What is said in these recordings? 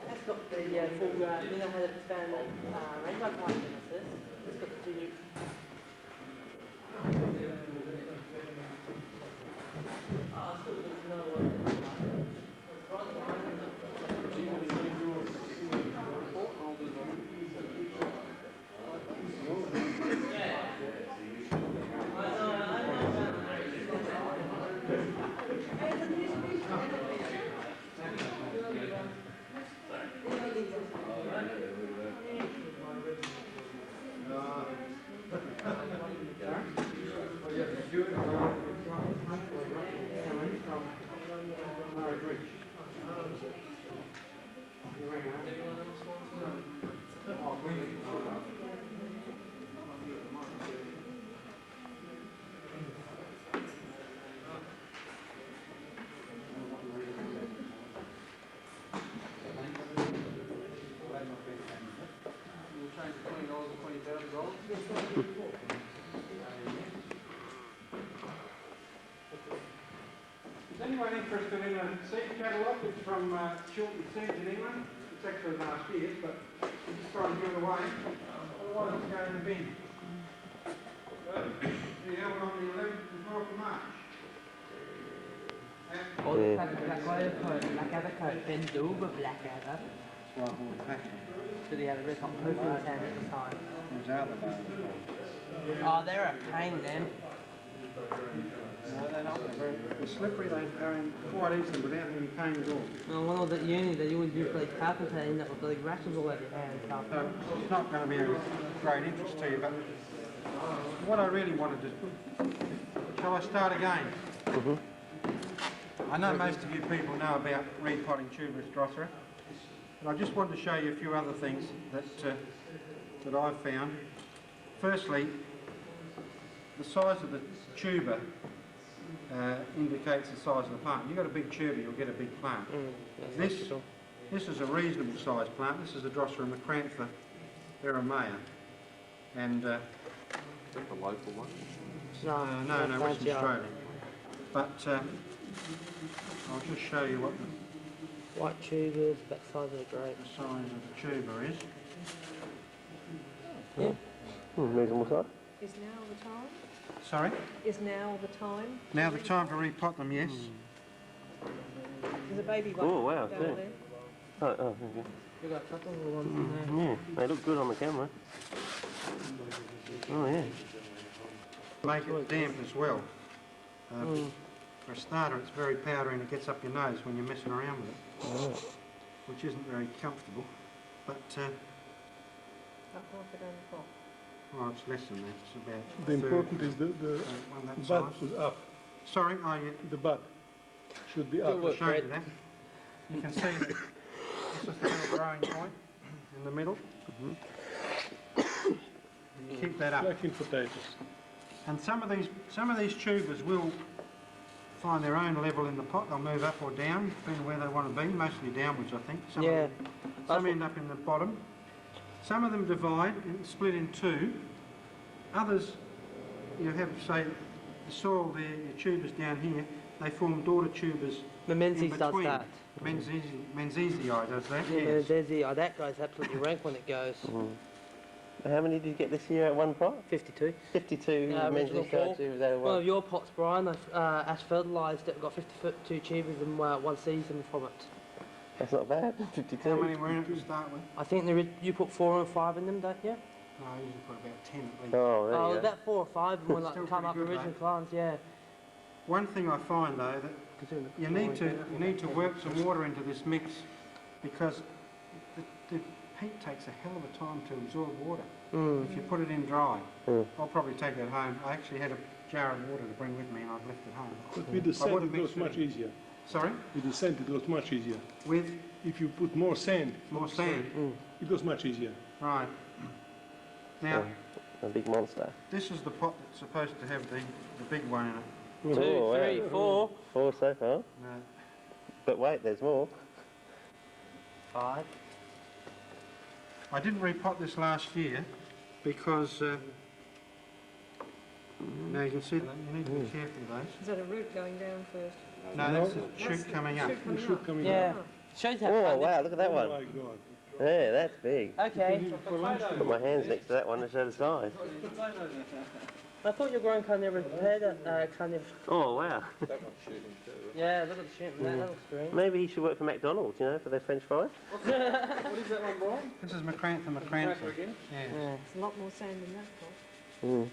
That's got the full, you know how to expand rainbow biogenesis. It's got the two. Is anyone interested in a seed catalogue? It's from Chilton Seeds in England. It's actually last year's, but we just trying to give it away. Otherwise it's going in the bin. So, the album on the 11th and 12th of March. Blackadder bend over Blackadder. So they had a red hot poop in the town at the time. Oh, they're a pain then. No, they're not. They're slippery. They're quite easily without any pain at all. Well, when I was at uni, they always used to play carpenter and that with the rashes all over your hands. So it's not going to be of great interest to you, but what I really wanted to... Shall I start again? Mm-hmm. I know most of you people know about repotting Tuberous-Drosera, but I just wanted to show you a few other things that I've found. Firstly, the size of the tuber indicates the size of the plant. You've got a big tuber, you'll get a big plant. This is a reasonable sized plant. This is a Drosera macrantha aeromea. And the local one? no, Western Australia. But I'll just show you what the white tubers, back size of the grape. size of the tuber is. Yeah. Reasonable size. Is now the time? Sorry? Is now the time? Now the time to repot them, yes. There's a baby one Oh, wow, down yeah. there. Oh, thank you. You've got a couple of ones in there. Yeah, they look good on the camera. Oh, yeah. Make it damp as well. For a starter, it's very powdery and it gets up your nose when you're messing around with it, which isn't very comfortable. But, How far to go in the pot? well, it's less than that. It's about The important is the one that bud size. is up. Sorry, oh, yeah, The bud should be up. I'll show you that. You can see that this is the little growing point in the middle. You keep that up. Like in potatoes. And some of these tubers will find their own level in the pot. They'll move up or down, depending where they want to be. Mostly downwards, I think. Some end up in the bottom. Some of them divide and split in two. Others, you have, say, the soil there, your tubers down here, they form daughter tubers. The Menzies does that. Menziesii does that, Yeah, yes. that goes absolutely rank when it goes. How many did you get this year at one pot? 52. 52 original four. Menzies. One of your pots, Brian, I've ASH-Fertilized it, got 52 tubers in one season from it. That's not bad, 52. How many were in it to start with? I think you put 4 and 5 in them, don't you? No, I usually put about 10 at least. Oh, there you go. About 4 or 5 and like Still come up pretty good, original though. plants, yeah. One thing I find though, that you need to work some water into this mix, because the peat takes a hell of a time to absorb water. If you put it in dry, I'll probably take it home. I actually had a jar of water to bring with me and I've left it home. But with the sand it goes much easier. Sorry? With the sand it goes much easier. With If you put more sand, more sand. it goes much easier. Right. Now, A big monster. this is the pot that's supposed to have the big one in it. 2, Oh, wow. 3, 4. 4 so far. No. But wait, there's more. 5. I didn't repot this last year because Now you can see that you need to be careful of those. Is that a root going down first? No, that's a shoot coming up. Shoot The shoot coming Yeah. up. Shows how Oh, kind wow, look at that Oh one. my God. Yeah, that's big. Okay. Put my hands next to that one to show the size. I thought you were growing carnivorous. Carnivorous. Oh, wow. Yeah, look at the shooting. That looks green. Maybe he should work for McDonald's, you know, for their French fries. This is Macranthum macranthum. Yeah. Yeah. There's a lot more sand in that pot. Mm.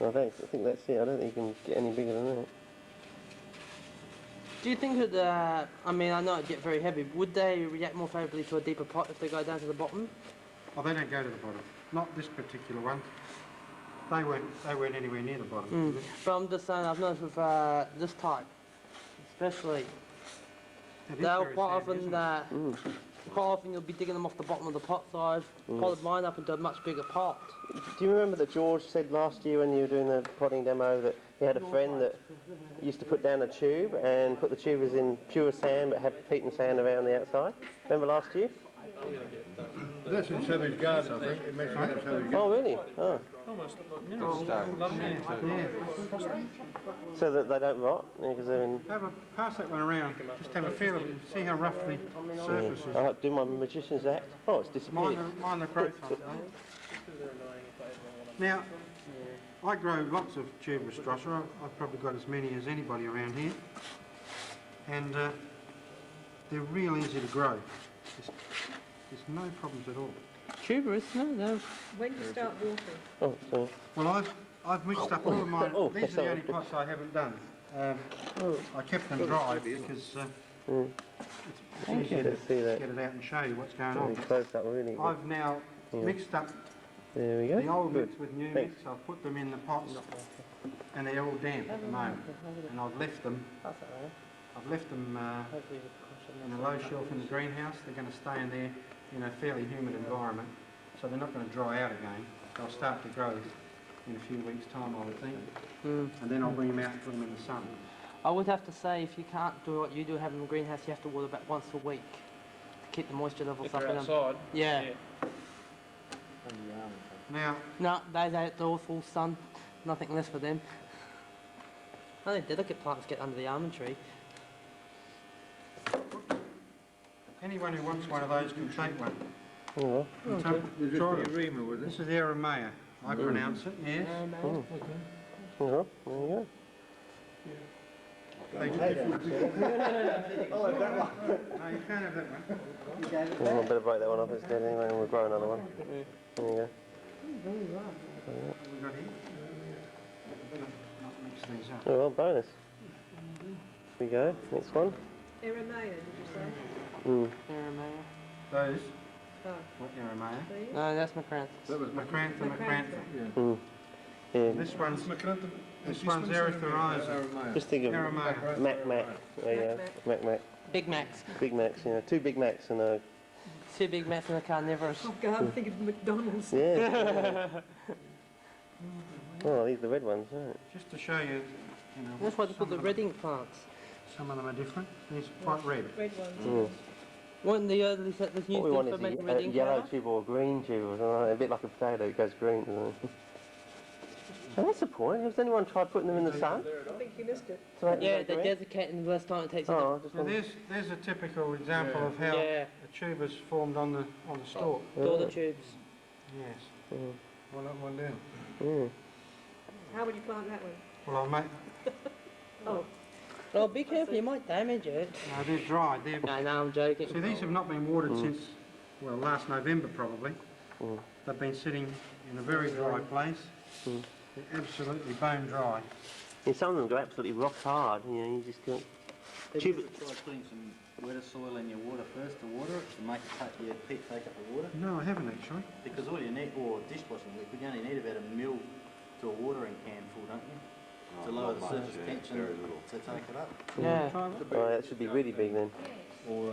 I think that's it. I don't think you can get any bigger than that. Do you think that, I mean, I know it'd get very heavy, but would they react more favourably to a deeper pot if they go down to the bottom? Oh, they don't go to the bottom. Not this particular one. They weren't anywhere near the bottom. But I'm just saying, I've noticed with this type, especially, It is they'll very quite sandy, often, isn't it? quite often you'll be digging them off the bottom of the pot, so I've followed mine up into a much bigger pot. Do you remember that George said last year when you were doing the potting demo that he had a friend that used to put down a tube and put the tubers in pure sand but had peat and sand around the outside? Remember last year? That's in Savage Garden, I think. It makes it in Savage Garden. Oh, really? Oh. Yeah. So that they don't rot? Because they're in... Pass that one around. Just have a feel of it. See how rough the surface is. I do my magician's act. Oh, it's disappeared. Mind the growth on it, though. Now, I grow lots of Tuberous-Drosera. I've probably got as many as anybody around here. And they're real easy to grow. There's no problems at all. Tuberous? No. When do you start watering? Oh, sorry. Well, I've mixed up all of mine. Oh, These are the only pots I haven't done. I kept them dry because it's easier to Let's see that. get it out and show you what's going Really on. close up, really. I've now mixed up There we the go. old Good. mix with new Thanks. mix. I've put them in the pots and they're all damp at the moment. And I've left them in a low shelf in the greenhouse. They're going to stay in there in a fairly humid environment, so they're not going to dry out again. They'll start to grow in a few weeks' time, I would think. And then I'll bring them out and put them in the sun. I would have to say, if you can't do what you do, have them in the greenhouse, you have to water about once a week to keep the moisture levels up in them. Yeah. Now, No, they're outdoors, full sun, nothing less for them. Only delicate plants get under the almond tree. anyone who wants one of those can take one. Oh, Try it. Rima, was it? This is Aramea. I pronounce it, yes. well, there you go. They do. No, you can't have that one. Well, I better break that one off instead anyway and we'll grow another one. There you go. What have we got here? Better not mix these up. Oh, well, bonus. Here we go. Next one. Aramea, did you say? Aramea. Those, Oh, what Aramea? these? No, that's macranthus. That was Macranthum, macranthum. Mm. Yeah. This one's Macranthum. Erythrorhiza. Just think of Aramea. Mac. There you go. Mac. Big Macs. Big Macs, you know. 2 Big Macs and a... 2 Big Macs and a carnivorous. Oh God, I'm thinking of McDonald's. Yeah. Oh, these are the red ones, right? Just to show you, That's why they put the red ink plants. some of them are different. These are quite red. Red ones. Mm. Weren't the early settlers What used we them want for is making a red ink yellow powder? tube or a green tube or something. A bit like a potato, it goes green, doesn't it? And that's the point. Has anyone tried putting them in the sun? I think you missed it. To make them Yeah, go they green? desiccate in the less time it takes. Oh, I just Now wanted... there's a typical example of how Yeah, a tuber's formed on the stalk. all the tubes. Yes. One up, one down. Mm. How would you plant that one? Well, I'll make. Oh, Oh, be careful, you might damage it. No, they're dry. They're. No, I'm joking. See, these have not been watered since, well, last November probably. Mm. They've been sitting in a very dry place. Mm. They're absolutely bone dry. Yeah, some of them go absolutely rock hard, you know, you just can't... Try putting some wetter soil in your water first to water it, to make it take your peat take up the water. No, I haven't actually. Because all you need, or dishwashing liquid, you only need about a mil to a watering can full, don't you? To lower the surface tension to take it up. Yeah. Oh, that should be really big then. Or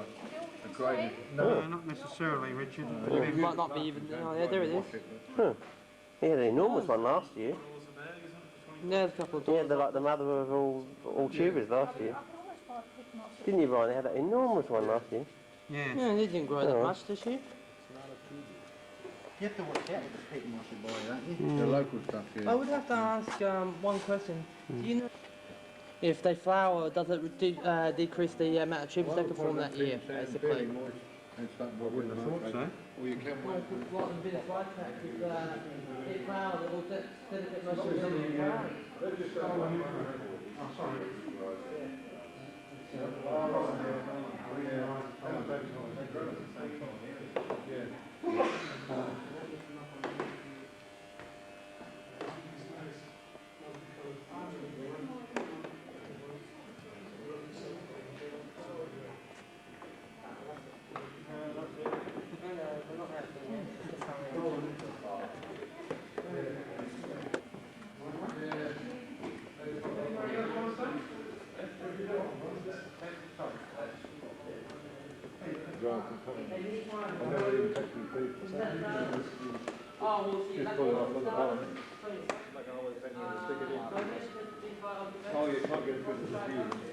a gradient. No, not necessarily, Richard. It might not be even. Oh, yeah, there it is. Huh. He had an enormous one last year. There's a couple of He doors. had the, like the mother of all tubers last year. Didn't you, Brian? They had that enormous one last year. Yeah. Yeah, they didn't grow that Oh. much this year. You have to watch out with the peat moss you buy, don't you? The local stuff, I yeah. would have to ask one question. Do you know if they flower, does it decrease the amount of tubers they can form that year, basically? I wouldn't have thought so. Well, you can Well, like a bit of sidetrack, if it flowers, it will dedicate most of the flowering. Oh, sorry. Oh, you can't get it through the